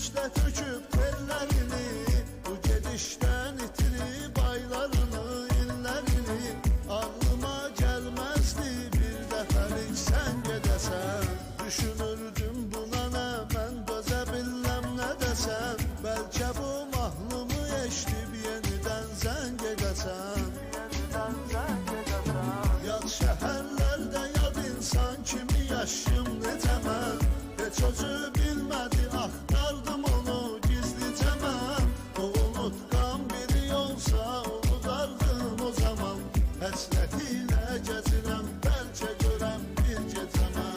üstə töküb tellərini, bu gedişdən itirib aylarını, illərini. Ağlıma gəlməzdi bir dəfəlik sən gedəsən. Düşünürdüm buna nə, mən dözə bilməm nə desəm. Bəlkə bu mahnımı eşidib yenidən zəng edəsən. Yad şəhərlərdə yad insan kimi yaşım necə mən. Heç özü bilmədi, axtardım onu gizlicə mən. O unutqan biri olsa unudardım o zaman. Həsrətilə gəzirəm, bəlkə görəm bir gecə mən.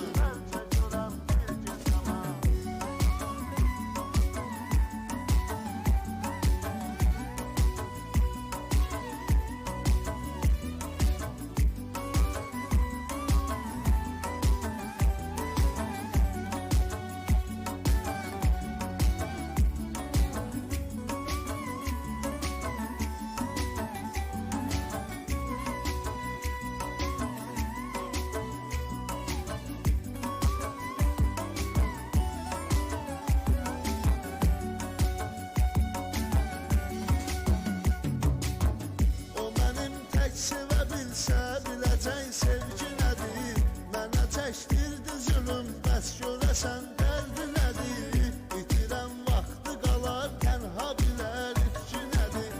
Sevə bilsə biləcək sevgi nədir. Mənə çəkdirdi zülüm, bəs görəsən dərdi nədir. İtirəm vaxtı qalar, tənha bilər itki nədir.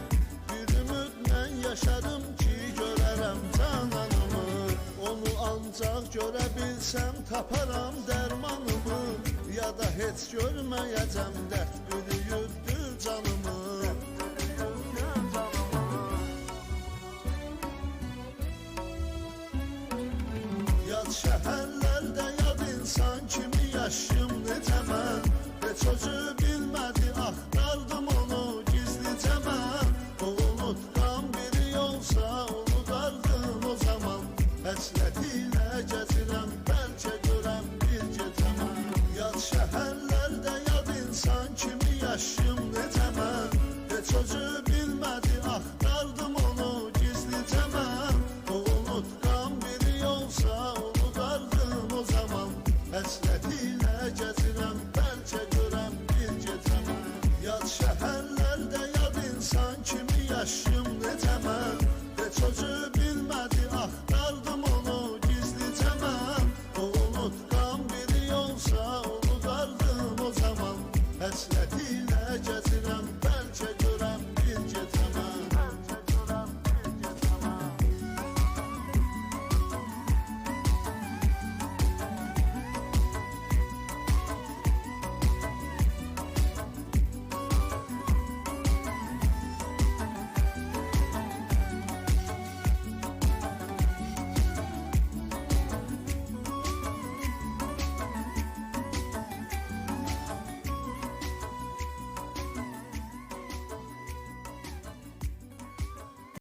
Bir ümidlə yaşadım ki, görərəm cananımı. Onu ancaq görə bilsəm, taparam dərmanımı. Ya da heç görməyəcəm, dərd bürüyübdür canımı. Yad şəhərlərdə yad insan kimi yaşım necə mən. Heç özü bilmədi, axtardım onu gizlicə mən. O unutqan biri olsa unudardım o zaman. Həsrətilə gəzirəm, bəlkə görəm bir gecə mən. Yad şəhərlərdə yad insan kimi yaşım necə mən. Heç özü bilmədi, axtardım onu gizlicə mən. O unutqan biri olsa unudardım o zaman. Həsrətilə gəzirəm, bəlkə görəm bir gecə mən. Yad şəhərlərdə yad insan kimi yaşım necə mən. Heç özü bilmədi, axtardım onu gizlicə mən. O unutqan biri olsa unudardım o zaman. Həsrət